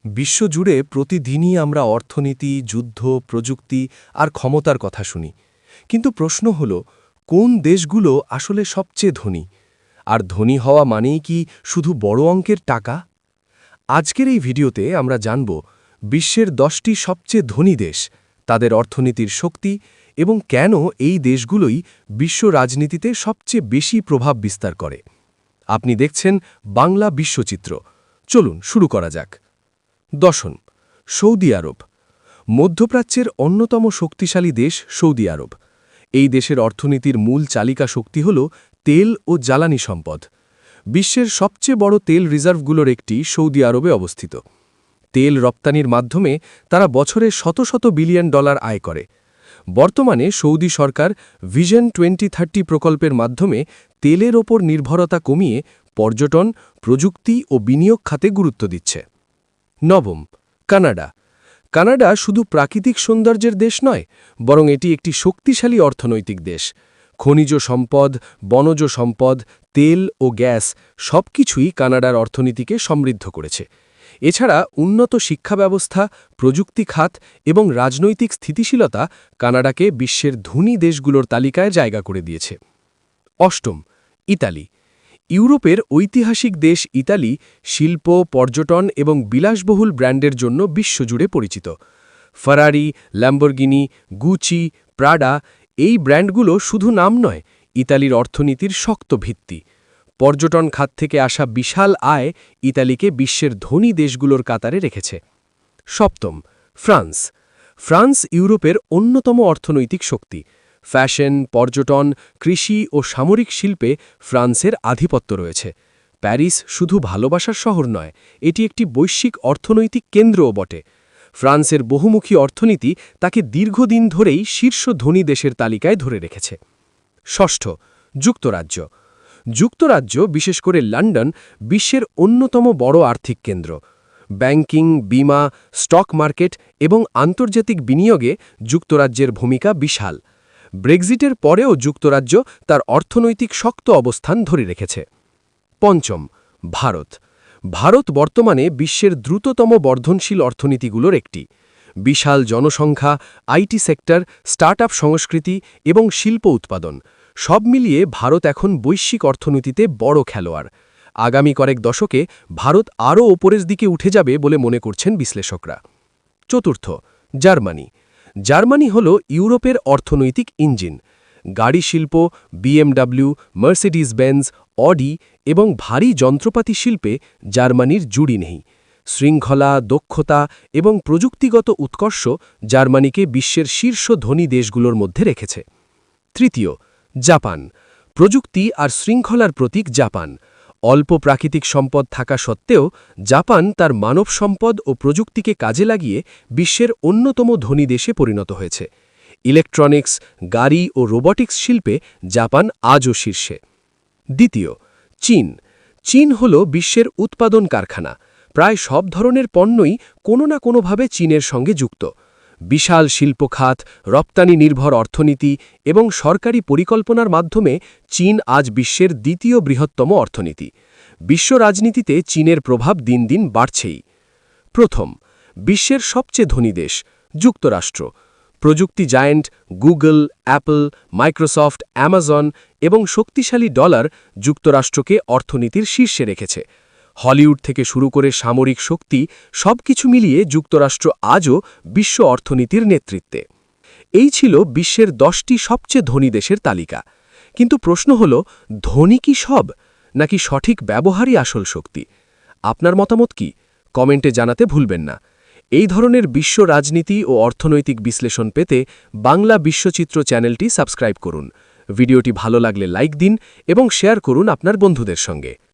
বিশ্বজুড়ে প্রতিদিনই আমরা অর্থনীতি, যুদ্ধ, প্রযুক্তি আর ক্ষমতার কথা শুনি। কিন্তু প্রশ্ন হল, কোন দেশগুলো আসলে সবচেয়ে ধনী? আর ধনী হওয়া মানেই কি শুধু বড় অঙ্কের টাকা? আজকের এই ভিডিওতে আমরা জানব বিশ্বের 10টি সবচেয়ে ধনী দেশ, তাদের অর্থনীতির শক্তি এবং কেন এই দেশগুলোই বিশ্ব রাজনীতিতে সবচেয়ে বেশি প্রভাব বিস্তার করে। আপনি দেখছেন বাংলা বিশ্বচিত্র। চলুন শুরু করা যাক। 10 সৌদি আরব। মধ্যপ্রাচ্যের অন্যতম শক্তিশালী দেশ সৌদি আরব। এই দেশের অর্থনীতির মূল চালিকা শক্তি হল তেল ও জ্বালানি সম্পদ। বিশ্বের সবচেয়ে বড় তেল রিজার্ভগুলোর একটি সৌদি আরবে অবস্থিত। তেল রপ্তানির মাধ্যমে তারা বছরে শত শত বিলিয়ন ডলার আয় করে। বর্তমানে সৌদি সরকার ভিশন 2030 প্রকল্পের মাধ্যমে তেলের ওপর নির্ভরতা কমিয়ে পর্যটন, প্রযুক্তি ও বিনিয়োগ খাতে গুরুত্ব দিচ্ছে। 9 কানাডা। কানাডা শুধু প্রাকৃতিক সৌন্দর্যের দেশ নয়, বরং এটি একটি শক্তিশালী অর্থনৈতিক দেশ। খনিজ সম্পদ, বনজ সম্পদ, তেল ও গ্যাস সবকিছুই কানাডার অর্থনীতিকে সমৃদ্ধ করেছে। এছাড়া উন্নত শিক্ষা ব্যবস্থা, প্রযুক্তি খাত এবং রাজনৈতিক স্থিতিশীলতা কানাডাকে বিশ্বের ধনী দেশগুলোর তালিকায় জায়গা করে দিয়েছে। 8 ইতালি। ইউরোপের ঐতিহাসিক দেশ ইতালি শিল্প, পর্যটন এবং বিলাসবহুল ব্র্যান্ডের জন্য বিশ্বজুড়ে পরিচিত। ফারারি, ল্যাম্বরগিনি, গুচি, প্রাডা এই ব্র্যান্ডগুলো শুধু নাম নয়, ইতালির অর্থনীতির শক্ত ভিত্তি। পর্যটন খাত থেকে আসা বিশাল আয় ইতালিকে বিশ্বের ধনী দেশগুলোর কাতারে রেখেছে। 7 ফ্রান্স। ফ্রান্স ইউরোপের অন্যতম অর্থনৈতিক শক্তি। ফ্যাশন, পর্যটন, কৃষি ও সামরিক শিল্পে ফ্রান্সের আধিপত্য রয়েছে। প্যারিস শুধু ভালোবাসার শহর নয়, এটি একটি বৈশ্বিক অর্থনৈতিক কেন্দ্রও বটে। ফ্রান্সের বহুমুখী অর্থনীতি তাকে দীর্ঘদিন ধরেই শীর্ষ ধনী দেশের তালিকায় ধরে রেখেছে। 6 যুক্তরাজ্য। যুক্তরাজ্য, বিশেষ করে লন্ডন, বিশ্বের অন্যতম বড় আর্থিক কেন্দ্র। ব্যাংকিং, বীমা, স্টক মার্কেট এবং আন্তর্জাতিক বিনিয়োগে যুক্তরাজ্যের ভূমিকা বিশাল। ব্রেক্সিটের পরেও যুক্তরাজ্য তার অর্থনৈতিক শক্ত অবস্থান ধরে রেখেছে। 5 ভারত। ভারত বর্তমানে বিশ্বের দ্রুততম বর্ধনশীল অর্থনীতিগুলোর একটি। বিশাল জনসংখ্যা, আইটি সেক্টর, স্টার্টআপ সংস্কৃতি এবং শিল্প উৎপাদন সব মিলিয়ে ভারত এখন বৈশ্বিক অর্থনীতিতে বড় খেলোয়াড়। আগামী কয়েক দশকে ভারত আরও ওপরের দিকে উঠে যাবে বলে মনে করছেন বিশ্লেষকরা। 4 জার্মানি। জার্মানি হল ইউরোপের অর্থনৈতিক ইঞ্জিন। গাড়ি শিল্প, BMW, মার্সিডিজ বেঞ্জ, অডি এবং ভারী যন্ত্রপাতি শিল্পে জার্মানির জুড়ি নেই। শৃঙ্খলা, দক্ষতা এবং প্রযুক্তিগত উৎকর্ষ জার্মানিকে বিশ্বের শীর্ষ ধনী দেশগুলোর মধ্যে রেখেছে। 3 জাপান। প্রযুক্তি আর শৃঙ্খলার প্রতীক জাপান। অল্প প্রাকৃতিক সম্পদ থাকা সত্ত্বেও জাপান তার মানব সম্পদ ও প্রযুক্তিকে কাজে লাগিয়ে বিশ্বের অন্যতম ধনী দেশে পরিণত হয়েছে। ইলেকট্রনিক্স, গাড়ি ও রোবটিক্স শিল্পে জাপান আজও শীর্ষে। 2 চীন। চীন হল বিশ্বের উৎপাদন কারখানা। প্রায় সব ধরনের পণ্যই কোনো না কোনোভাবে চীনের সঙ্গে যুক্ত। বিশাল শিল্প খাত, রপ্তানি নির্ভর অর্থনীতি এবং সরকারি পরিকল্পনার মাধ্যমে চীন আজ বিশ্বের 2য় বৃহত্তম অর্থনীতি। বিশ্ব রাজনীতিতে চীনের প্রভাব দিন দিন বাড়ছেই। 1 বিশ্বের সবচেয়ে ধনী দেশ যুক্তরাষ্ট্র। প্রযুক্তি giant Google, Apple, Microsoft, Amazon এবং শক্তিশালী ডলার যুক্তরাষ্ট্রকে অর্থনীতির শীর্ষে রেখেছে। হলিউড থেকে শুরু করে সামরিক শক্তি সবকিছু মিলিয়ে যুক্তরাষ্ট্র আজও বিশ্ব অর্থনীতির নেতৃত্বে। এই ছিল বিশ্বের 10টি সবচেয়ে ধনী দেশের তালিকা। কিন্তু প্রশ্ন হল, ধনী কি সব, নাকি সঠিক ব্যবহারই আসল শক্তি? আপনার মতামত কি? কমেন্টে জানাতে ভুলবেন না। এই ধরনের বিশ্ব রাজনীতি ও অর্থনৈতিক বিশ্লেষণ পেতে বাংলা বিশ্বচিত্র চ্যানেলটি সাবস্ক্রাইব করুন। ভিডিওটি ভালো লাগলে লাইক দিন এবং শেয়ার করুন আপনার বন্ধুদের সঙ্গে।